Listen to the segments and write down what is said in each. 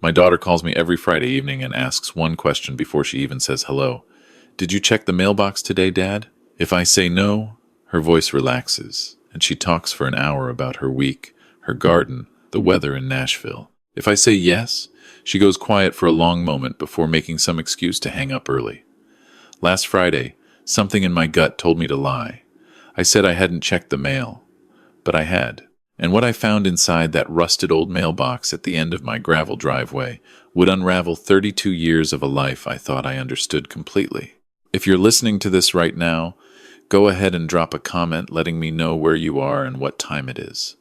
My daughter calls me every Friday evening and asks one question before she even says hello. Did you check the mailbox today, Dad? If I say no, her voice relaxes, and she talks for an hour about her week, her garden, the weather in Nashville. If I say yes, she goes quiet for a long moment before making some excuse to hang up early. Last Friday, something in my gut told me to lie. I said I hadn't checked the mail, but I had. And what I found inside that rusted old mailbox at the end of my gravel driveway would unravel 32 years of a life I thought I understood completely. If you're listening to this right now, go ahead and drop a comment letting me know where you are and what time it is.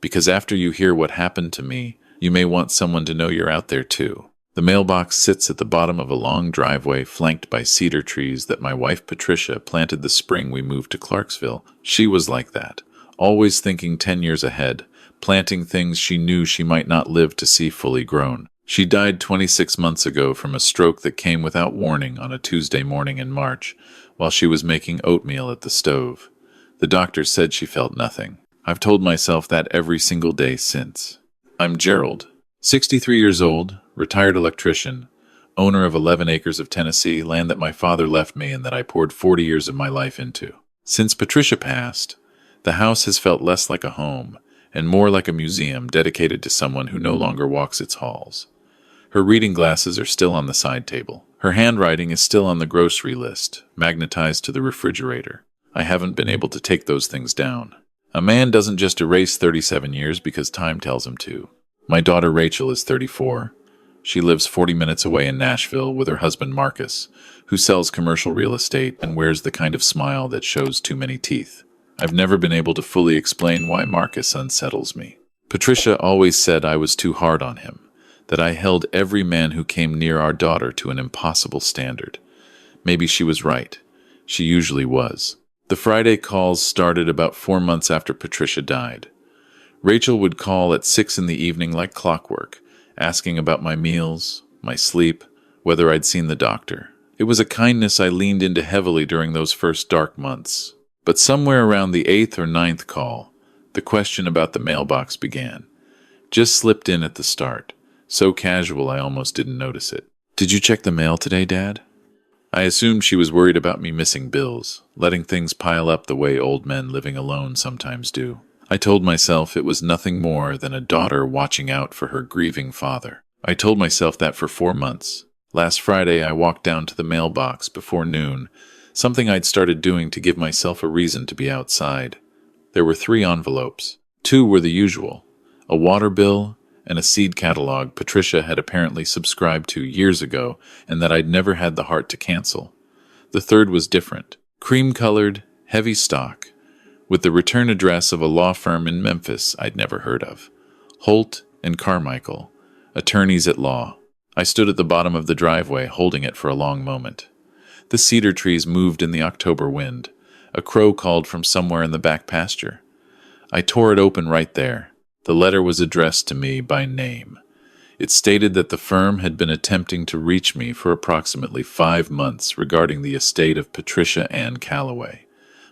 Because after you hear what happened to me, you may want someone to know you're out there too. The mailbox sits at the bottom of a long driveway flanked by cedar trees that my wife Patricia planted the spring we moved to Clarksville. She was like that, always thinking 10 years ahead, planting things she knew she might not live to see fully grown. She died 26 months ago from a stroke that came without warning on a Tuesday morning in March, while she was making oatmeal at the stove. The doctor said she felt nothing. I've told myself that every single day since. I'm Gerald, 63 years old, retired electrician, owner of 11 acres of Tennessee, land that my father left me and that I poured 40 years of my life into. Since Patricia passed, the house has felt less like a home and more like a museum dedicated to someone who no longer walks its halls. Her reading glasses are still on the side table. Her handwriting is still on the grocery list, magnetized to the refrigerator. I haven't been able to take those things down. A man doesn't just erase 37 years because time tells him to. My daughter Rachel is 34. She lives 40 minutes away in Nashville with her husband Marcus, who sells commercial real estate and wears the kind of smile that shows too many teeth. I've never been able to fully explain why Marcus unsettles me. Patricia always said I was too hard on him, that I held every man who came near our daughter to an impossible standard. Maybe she was right. She usually was. The Friday calls started about 4 months after Patricia died. Rachel would call at 6 in the evening like clockwork, asking about my meals, my sleep, whether I'd seen the doctor. It was a kindness I leaned into heavily during those first dark months. But somewhere around the 8th or 9th call, the question about the mailbox began. Just slipped in at the start. So casual I almost didn't notice it. Did you check the mail today, Dad? I assumed she was worried about me missing bills, letting things pile up the way old men living alone sometimes do. I told myself it was nothing more than a daughter watching out for her grieving father. I told myself that for 4 months. Last Friday I walked down to the mailbox before noon, something I'd started doing to give myself a reason to be outside. There were 3 envelopes. 2 were the usual, a water bill and a seed catalog Patricia had apparently subscribed to years ago and that I'd never had the heart to cancel. The 3rd was different, cream-colored, heavy stock, with the return address of a law firm in Memphis I'd never heard of. Holt and Carmichael, attorneys at law. I stood at the bottom of the driveway holding it for a long moment. The cedar trees moved in the October wind. A crow called from somewhere in the back pasture. I tore it open right there. The letter was addressed to me by name. It stated that the firm had been attempting to reach me for approximately 5 months regarding the estate of Patricia Ann Calloway,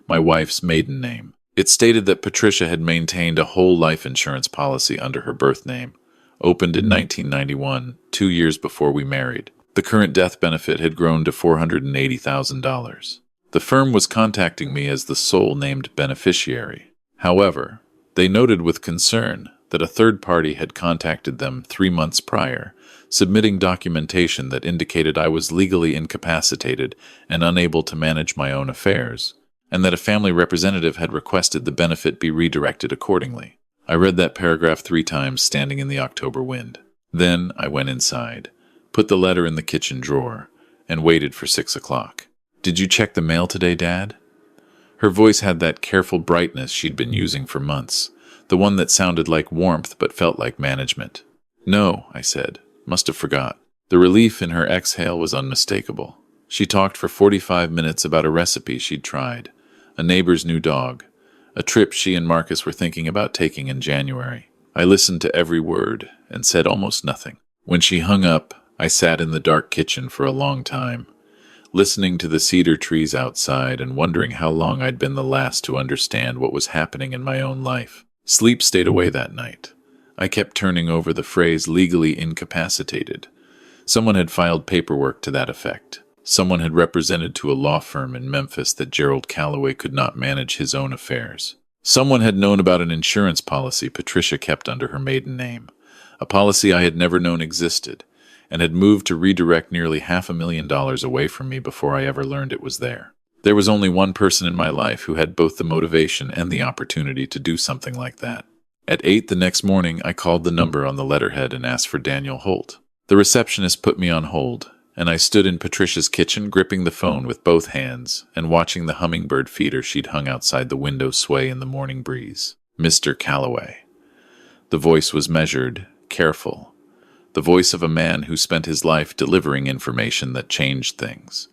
my wife's maiden name. It stated that Patricia had maintained a whole life insurance policy under her birth name, opened in 1991, 2 years before we married. The current death benefit had grown to $480,000. The firm was contacting me as the sole named beneficiary. However, they noted with concern that a third party had contacted them 3 months prior, submitting documentation that indicated I was legally incapacitated and unable to manage my own affairs, and that a family representative had requested the benefit be redirected accordingly. I read that paragraph 3 times standing in the October wind. Then I went inside, put the letter in the kitchen drawer, and waited for 6 o'clock. Did you check the mail today, Dad? Her voice had that careful brightness she'd been using for months, the one that sounded like warmth but felt like management. No, I said. Must have forgot. The relief in her exhale was unmistakable. She talked for 45 minutes about a recipe she'd tried, a neighbor's new dog, a trip she and Marcus were thinking about taking in January. I listened to every word and said almost nothing. When she hung up, I sat in the dark kitchen for a long time, listening to the cedar trees outside and wondering how long I'd been the last to understand what was happening in my own life. Sleep stayed away that night. I kept turning over the phrase legally incapacitated. Someone had filed paperwork to that effect. Someone had represented to a law firm in Memphis that Gerald Calloway could not manage his own affairs. Someone had known about an insurance policy Patricia kept under her maiden name, a policy I had never known existed, and had moved to redirect nearly $500,000 away from me before I ever learned it was there. There was only one person in my life who had both the motivation and the opportunity to do something like that. At 8 the next morning, I called the number on the letterhead and asked for Daniel Holt. The receptionist put me on hold, and I stood in Patricia's kitchen gripping the phone with both hands and watching the hummingbird feeder she'd hung outside the window sway in the morning breeze. Mr. Calloway. The voice was measured, careful. The voice of a man who spent his life delivering information that changed things.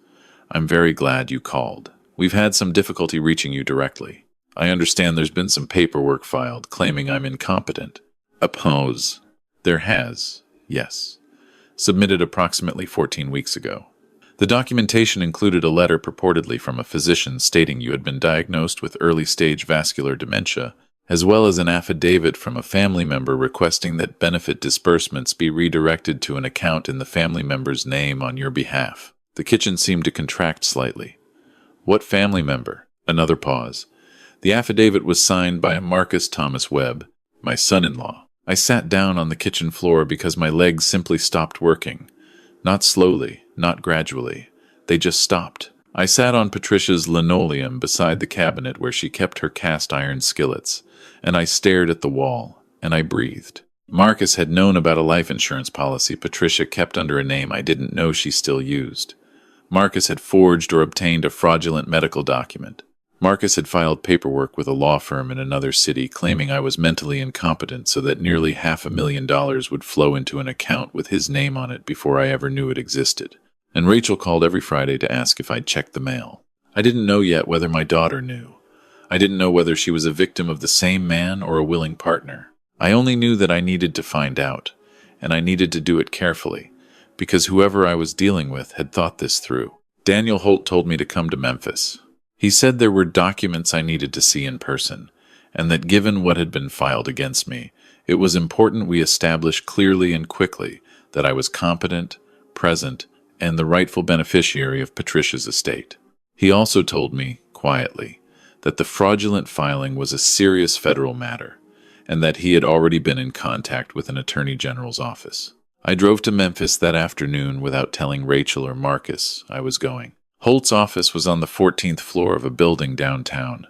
I'm very glad you called. We've had some difficulty reaching you directly. I understand there's been some paperwork filed claiming I'm incompetent. Oppose. There has, yes. Submitted approximately 14 weeks ago. The documentation included a letter purportedly from a physician stating you had been diagnosed with early-stage vascular dementia, as well as an affidavit from a family member requesting that benefit disbursements be redirected to an account in the family member's name on your behalf. The kitchen seemed to contract slightly. What family member? Another pause. The affidavit was signed by a Marcus Thomas Webb, my son-in-law. I sat down on the kitchen floor because my legs simply stopped working. Not slowly, not gradually. They just stopped. I sat on Patricia's linoleum beside the cabinet where she kept her cast iron skillets, and I stared at the wall, and I breathed. Marcus had known about a life insurance policy Patricia kept under a name I didn't know she still used. Marcus had forged or obtained a fraudulent medical document. Marcus had filed paperwork with a law firm in another city claiming I was mentally incompetent so that nearly $500,000 would flow into an account with his name on it before I ever knew it existed. And Rachel called every Friday to ask if I'd checked the mail. I didn't know yet whether my daughter knew. I didn't know whether she was a victim of the same man or a willing partner. I only knew that I needed to find out, and I needed to do it carefully, because whoever I was dealing with had thought this through. Daniel Holt told me to come to Memphis. He said there were documents I needed to see in person, and that given what had been filed against me, it was important we establish clearly and quickly that I was competent, present, and the rightful beneficiary of Patricia's estate. He also told me, quietly, that the fraudulent filing was a serious federal matter, and that he had already been in contact with an attorney general's office. I drove to Memphis that afternoon without telling Rachel or Marcus I was going. Holt's office was on the 14th floor of a building downtown,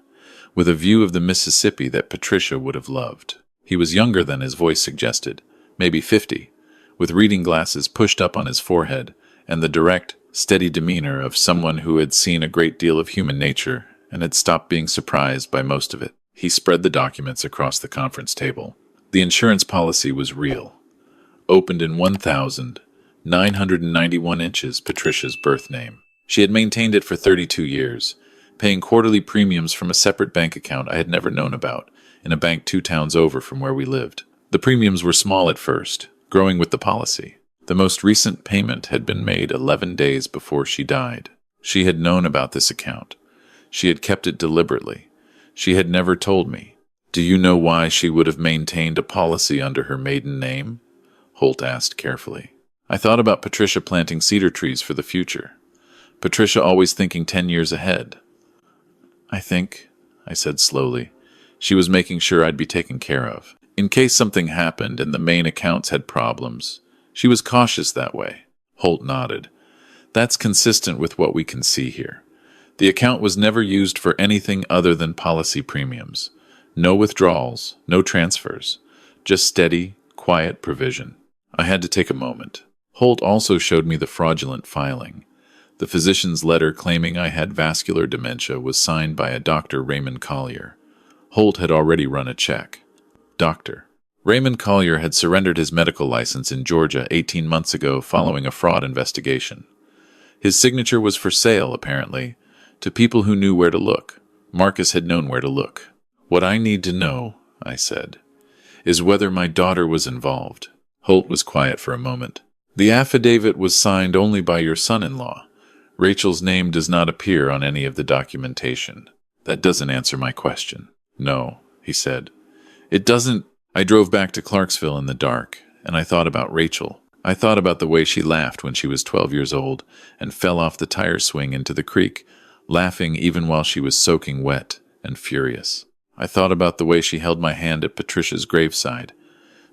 with a view of the Mississippi that Patricia would have loved. He was younger than his voice suggested, maybe 50, with reading glasses pushed up on his forehead, and the direct, steady demeanor of someone who had seen a great deal of human nature and had stopped being surprised by most of it. He spread the documents across the conference table. The insurance policy was real. Opened in 1,991 inches, Patricia's birth name. She had maintained it for 32 years, paying quarterly premiums from a separate bank account I had never known about, in a bank 2 towns over from where we lived. The premiums were small at first, growing with the policy. The most recent payment had been made 11 days before she died. She had known about this account. She had kept it deliberately. She had never told me. Do you know why she would have maintained a policy under her maiden name? Holt asked carefully. I thought about Patricia planting cedar trees for the future. Patricia always thinking 10 years ahead. I said slowly, she was making sure I'd be taken care of. In case something happened and the main accounts had problems. She was cautious that way. Holt nodded. That's consistent with what we can see here. The account was never used for anything other than policy premiums. No withdrawals, no transfers. Just steady, quiet provision. I had to take a moment. Holt also showed me the fraudulent filing. The physician's letter claiming I had vascular dementia was signed by a Dr. Raymond Collier. Holt had already run a check. Doctor. Raymond Collier had surrendered his medical license in Georgia 18 months ago following a fraud investigation. His signature was for sale, apparently, to people who knew where to look. Marcus had known where to look. What I need to know, I said, is whether my daughter was involved. Holt was quiet for a moment. The affidavit was signed only by your son-in-law. Rachel's name does not appear on any of the documentation. That doesn't answer my question. No, he said. It doesn't. I drove back to Clarksville in the dark, and I thought about Rachel. I thought about the way she laughed when she was 12 years old and fell off the tire swing into the creek, laughing even while she was soaking wet and furious. I thought about the way she held my hand at Patricia's graveside,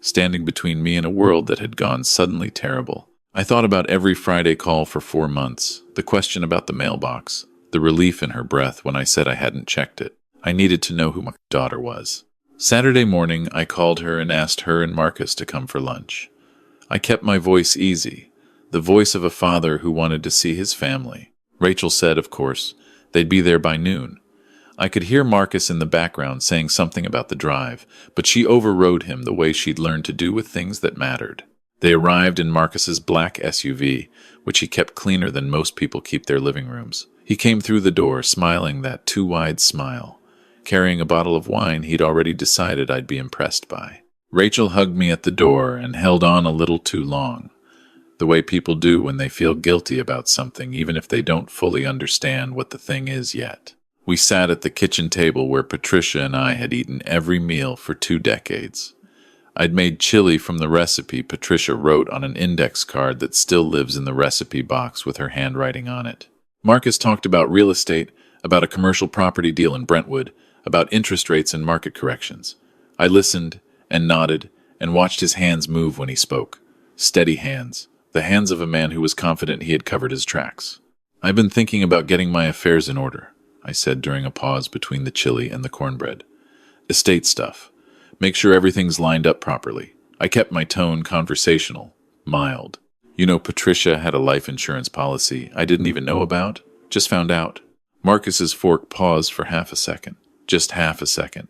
standing between me and a world that had gone suddenly terrible. I thought about every Friday call for 4 months, the question about the mailbox, the relief in her breath when I said I hadn't checked it. I needed to know who my daughter was. Saturday morning, I called her and asked her and Marcus to come for lunch. I kept my voice easy, the voice of a father who wanted to see his family. Rachel said, of course, they'd be there by noon. I could hear Marcus in the background saying something about the drive, but she overrode him the way she'd learned to do with things that mattered. They arrived in Marcus's black SUV, which he kept cleaner than most people keep their living rooms. He came through the door, smiling that too-wide smile, carrying a bottle of wine he'd already decided I'd be impressed by. Rachel hugged me at the door and held on a little too long, the way people do when they feel guilty about something, even if they don't fully understand what the thing is yet. We sat at the kitchen table where Patricia and I had eaten every meal for 2 decades. I'd made chili from the recipe Patricia wrote on an index card that still lives in the recipe box with her handwriting on it. Marcus talked about real estate, about a commercial property deal in Brentwood, about interest rates and market corrections. I listened and nodded and watched his hands move when he spoke. Steady hands, the hands of a man who was confident he had covered his tracks. "I've been thinking about getting my affairs in order," I said during a pause between the chili and the cornbread. "Estate stuff. Make sure everything's lined up properly." I kept my tone conversational, mild. "You know, Patricia had a life insurance policy I didn't even know about. Just found out." Marcus's fork paused for half a second. Just half a second.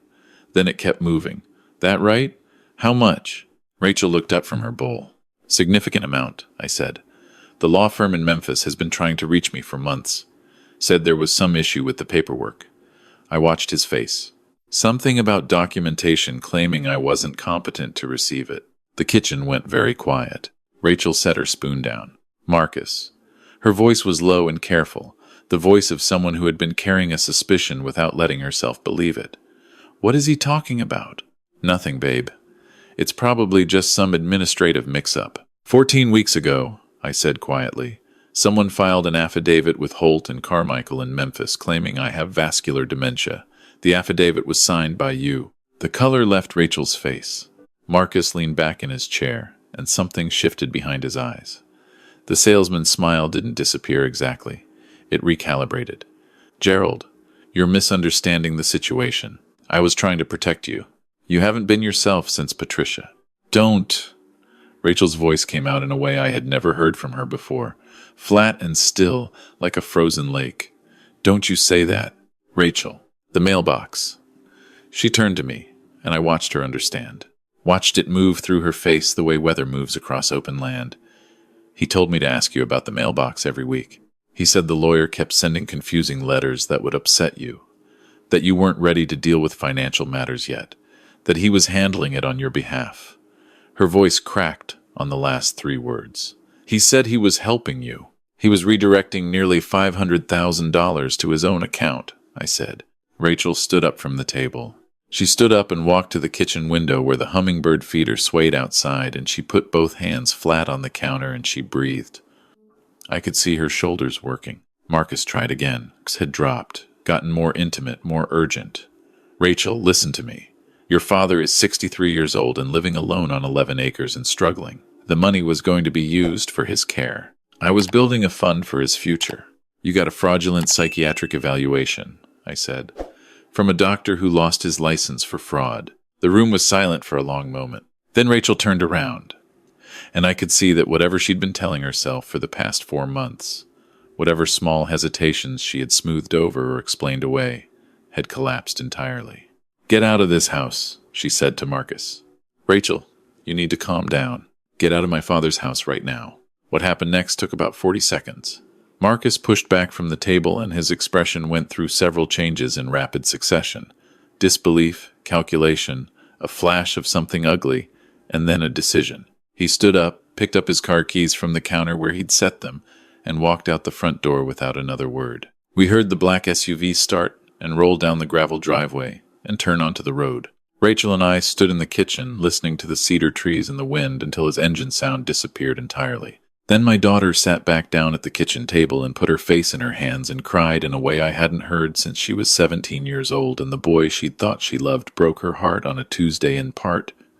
Then it kept moving. "That right? How much?" Rachel looked up from her bowl. "Significant amount," I said. "The law firm in Memphis has been trying to reach me for months. Said there was some issue with the paperwork." I watched his face. Something about documentation claiming I wasn't competent to receive it. The kitchen went very quiet. Rachel set her spoon down. "Marcus." Her voice was low and careful, the voice of someone who had been carrying a suspicion without letting herself believe it. "What is he talking about?" "Nothing, babe. It's probably just some administrative mix-up. 14 weeks ago," I said quietly, "someone filed an affidavit with Holt and Carmichael in Memphis claiming I have vascular dementia. The affidavit was signed by you." The color left Rachel's face. Marcus leaned back in his chair, and something shifted behind his eyes. The salesman's smile didn't disappear exactly. It recalibrated. "Gerald, you're misunderstanding the situation. I was trying to protect you. You haven't been yourself since Patricia." "Don't." Rachel's voice came out in a way I had never heard from her before, flat and still, like a frozen lake. "Don't you say that. Rachel, the mailbox." She turned to me, and I watched her understand. Watched it move through her face the way weather moves across open land. "He told me to ask you about the mailbox every week. He said the lawyer kept sending confusing letters that would upset you, that you weren't ready to deal with financial matters yet, that he was handling it on your behalf." Her voice cracked on the last 3 words. "He said he was helping you. He was redirecting nearly $500,000 to his own account," I said. Rachel stood up from the table. She stood up and walked to the kitchen window where the hummingbird feeder swayed outside, and she put both hands flat on the counter and she breathed. I could see her shoulders working. Marcus tried again. Had dropped, gotten more intimate, more urgent. "Rachel, listen to me. Your father is 63 years old and living alone on 11 acres and struggling. The money was going to be used for his care. I was building a fund for his future. You got a fraudulent psychiatric evaluation," I said, "from a doctor who lost his license for fraud." The room was silent for a long moment. Then Rachel turned around, and I could see that whatever she'd been telling herself for the past 4 months, whatever small hesitations she had smoothed over or explained away, had collapsed entirely. "Get out of this house," she said to Marcus. "Rachel, you need to calm down. Get out of my father's house right now." What happened next took about 40 seconds. Marcus pushed back from the table and his expression went through several changes in rapid succession. Disbelief, calculation, a flash of something ugly, and then a decision. He stood up, picked up his car keys from the counter where he'd set them, and walked out the front door without another word. We heard the black SUV start and roll down the gravel driveway and turn onto the road. Rachel and I stood in the kitchen, listening to the cedar trees and the wind until his engine sound disappeared entirely. Then my daughter sat back down at the kitchen table and put her face in her hands and cried in a way I hadn't heard since she was 17 years old, and the boy she'd thought she loved broke her heart on a Tuesday in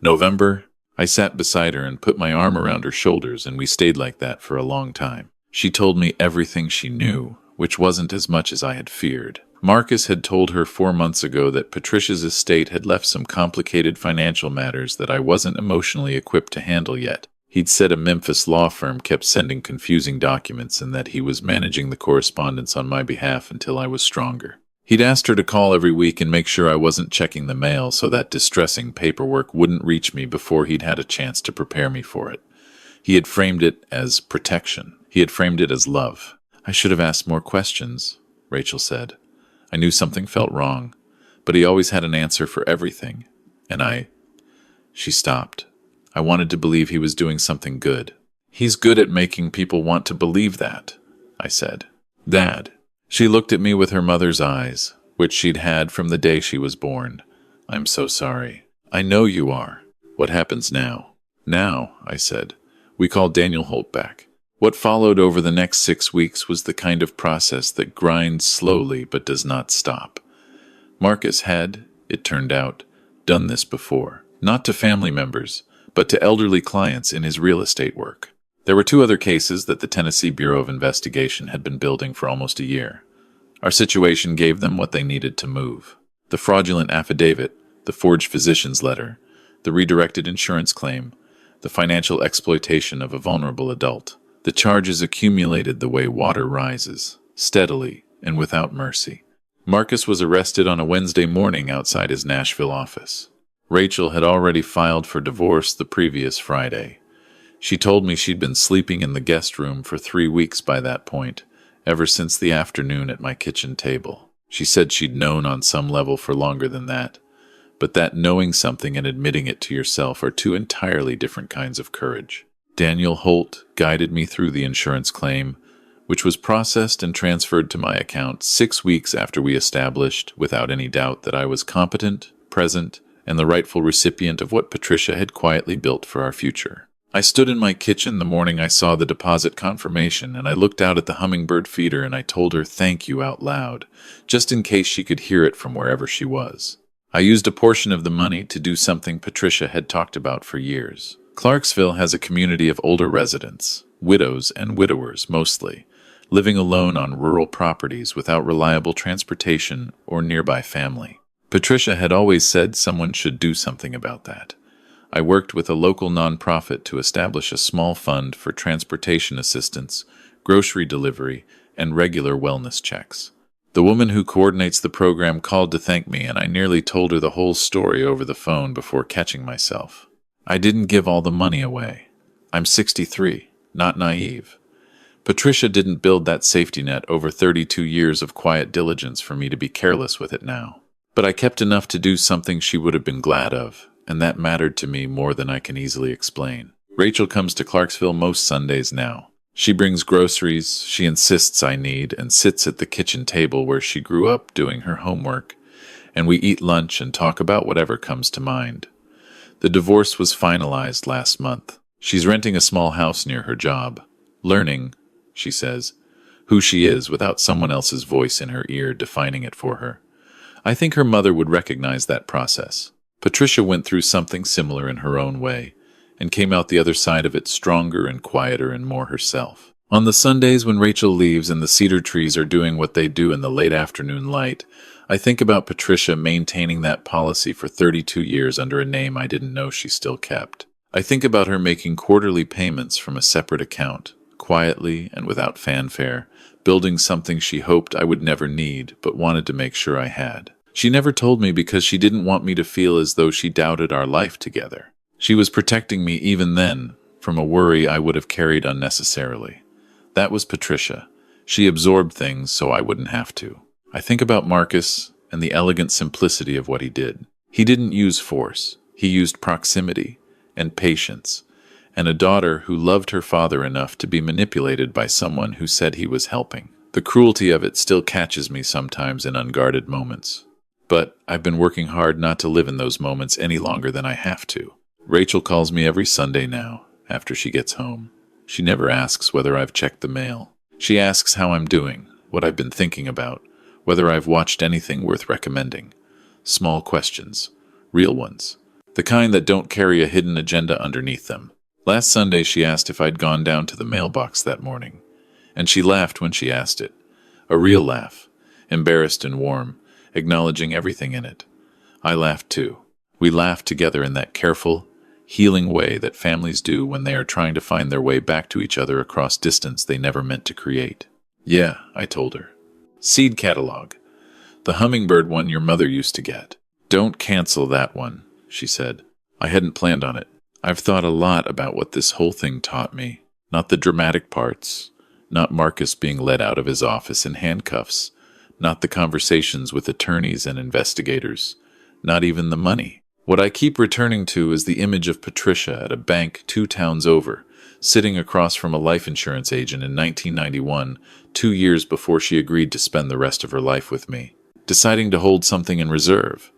November. I sat beside her and put my arm around her shoulders, and we stayed like that for a long time. She told me everything she knew, which wasn't as much as I had feared. Marcus had told her 4 months ago that Patricia's estate had left some complicated financial matters that I wasn't emotionally equipped to handle yet. He'd said a Memphis law firm kept sending confusing documents and that he was managing the correspondence on my behalf until I was stronger. He'd asked her to call every week and make sure I wasn't checking the mail so that distressing paperwork wouldn't reach me before he'd had a chance to prepare me for it. He had framed it as protection. He had framed it as love. I should have asked more questions, Rachel said. I knew something felt wrong, but he always had an answer for everything. She stopped. I wanted to believe he was doing something good. He's good at making people want to believe that, I said. Dad. She looked at me with her mother's eyes, which she'd had from the day she was born. I'm so sorry. I know you are. What happens now? Now, I said. We called Daniel Holt back. What followed over the next 6 weeks was the kind of process that grinds slowly but does not stop. Marcus had, it turned out, done this before. Not to family members, but to elderly clients in his real estate work. There were 2 other cases that the Tennessee Bureau of Investigation had been building for almost a year. Our situation gave them what they needed to move. The fraudulent affidavit, the forged physician's letter, the redirected insurance claim, the financial exploitation of a vulnerable adult. The charges accumulated the way water rises, steadily and without mercy. Marcus was arrested on a Wednesday morning outside his Nashville office. Rachel had already filed for divorce the previous Friday. She told me she'd been sleeping in the guest room for 3 weeks by that point, ever since the afternoon at my kitchen table. She said she'd known on some level for longer than that, but that knowing something and admitting it to yourself are 2 entirely different kinds of courage. Daniel Holt guided me through the insurance claim, which was processed and transferred to my account 6 weeks after we established, without any doubt, that I was competent, present, and the rightful recipient of what Patricia had quietly built for our future. I stood in my kitchen the morning I saw the deposit confirmation, and I looked out at the hummingbird feeder and I told her thank you out loud, just in case she could hear it from wherever she was. I used a portion of the money to do something Patricia had talked about for years. Clarksville has a community of older residents, widows and widowers mostly, living alone on rural properties without reliable transportation or nearby family. Patricia had always said someone should do something about that. I worked with a local nonprofit to establish a small fund for transportation assistance, grocery delivery, and regular wellness checks. The woman who coordinates the program called to thank me, and I nearly told her the whole story over the phone before catching myself. I didn't give all the money away. I'm 63, not naive. Patricia didn't build that safety net over 32 years of quiet diligence for me to be careless with it now. But I kept enough to do something she would have been glad of, and that mattered to me more than I can easily explain. Rachel comes to Clarksville most Sundays now. She brings groceries she insists I need and sits at the kitchen table where she grew up doing her homework, and we eat lunch and talk about whatever comes to mind. The divorce was finalized last month. She's renting a small house near her job, learning, she says, who she is without someone else's voice in her ear defining it for her. I think her mother would recognize that process. Patricia went through something similar in her own way, and came out the other side of it stronger and quieter and more herself. On the Sundays when Rachel leaves and the cedar trees are doing what they do in the late afternoon light, I think about Patricia maintaining that policy for 32 years under a name I didn't know she still kept. I think about her making quarterly payments from a separate account, quietly and without fanfare, building something she hoped I would never need, but wanted to make sure I had. She never told me because she didn't want me to feel as though she doubted our life together. She was protecting me even then from a worry I would have carried unnecessarily. That was Patricia. She absorbed things so I wouldn't have to. I think about Marcus and the elegant simplicity of what he did. He didn't use force. He used proximity and patience, and a daughter who loved her father enough to be manipulated by someone who said he was helping. The cruelty of it still catches me sometimes in unguarded moments. But I've been working hard not to live in those moments any longer than I have to. Rachel calls me every Sunday now, after she gets home. She never asks whether I've checked the mail. She asks how I'm doing, what I've been thinking about, whether I've watched anything worth recommending. Small questions. Real ones. The kind that don't carry a hidden agenda underneath them. Last Sunday she asked if I'd gone down to the mailbox that morning. And she laughed when she asked it. A real laugh. Embarrassed and warm, acknowledging everything in it. I laughed too. We laughed together in that careful, healing way that families do when they are trying to find their way back to each other across distance they never meant to create. Yeah, I told her. Seed catalog. The hummingbird one your mother used to get. Don't cancel that one, she said. I hadn't planned on it. I've thought a lot about what this whole thing taught me. Not the dramatic parts. Not Marcus being led out of his office in handcuffs. Not the conversations with attorneys and investigators. Not even the money. What I keep returning to is the image of Patricia at a bank 2 towns over, sitting across from a life insurance agent in 1991, 2 years before she agreed to spend the rest of her life with me, deciding to hold something in reserve.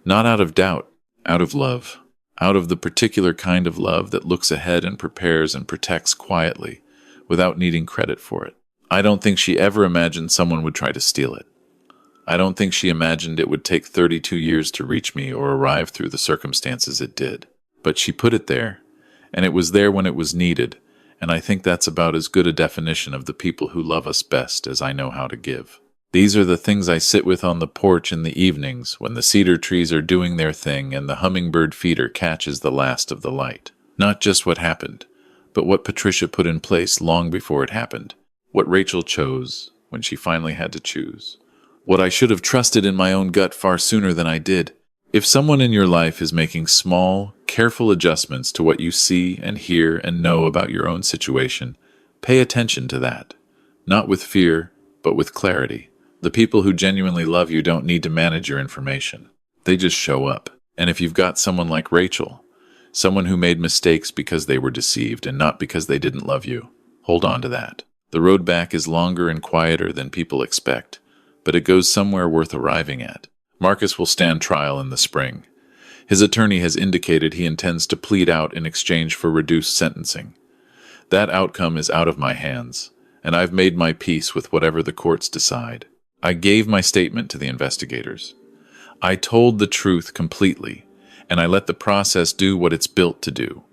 Not out of doubt, out of love, out of the particular kind of love that looks ahead and prepares and protects quietly, without needing credit for it. I don't think she ever imagined someone would try to steal it. I don't think she imagined it would take 32 years to reach me or arrive through the circumstances it did. But she put it there, and it was there when it was needed, and I think that's about as good a definition of the people who love us best as I know how to give. These are the things I sit with on the porch in the evenings when the cedar trees are doing their thing and the hummingbird feeder catches the last of the light. Not just what happened, but what Patricia put in place long before it happened. What Rachel chose when she finally had to choose. What I should have trusted in my own gut far sooner than I did. If someone in your life is making small, careful adjustments to what you see and hear and know about your own situation, pay attention to that. Not with fear, but with clarity. The people who genuinely love you don't need to manage your information. They just show up. And if you've got someone like Rachel, someone who made mistakes because they were deceived and not because they didn't love you, hold on to that. The road back is longer and quieter than people expect, but it goes somewhere worth arriving at. Marcus will stand trial in the spring. His attorney has indicated he intends to plead out in exchange for reduced sentencing. That outcome is out of my hands, and I've made my peace with whatever the courts decide. I gave my statement to the investigators. I told the truth completely, and I let the process do what it's built to do.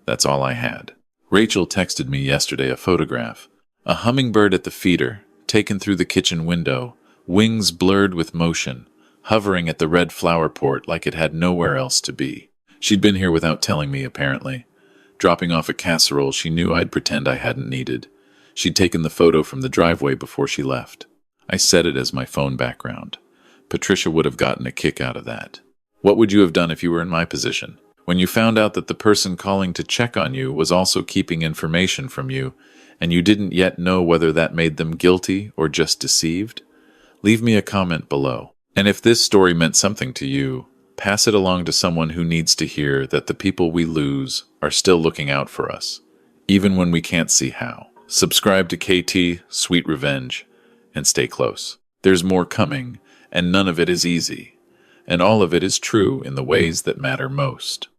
That's all I had. Rachel texted me yesterday a photograph. A hummingbird at the feeder, taken through the kitchen window, wings blurred with motion, hovering at the red flower port like it had nowhere else to be. She'd been here without telling me, apparently. Dropping off a casserole she knew I'd pretend I hadn't needed. She'd taken the photo from the driveway before she left. I set it as my phone background. Patricia would have gotten a kick out of that. What would you have done if you were in my position? When you found out that the person calling to check on you was also keeping information from you, and you didn't yet know whether that made them guilty or just deceived? Leave me a comment below. And if this story meant something to you, pass it along to someone who needs to hear that the people we lose are still looking out for us, even when we can't see how. Subscribe to kt-sweetrevenge and stay close. There's more coming, and none of it is easy, and all of it is true in the ways that matter most.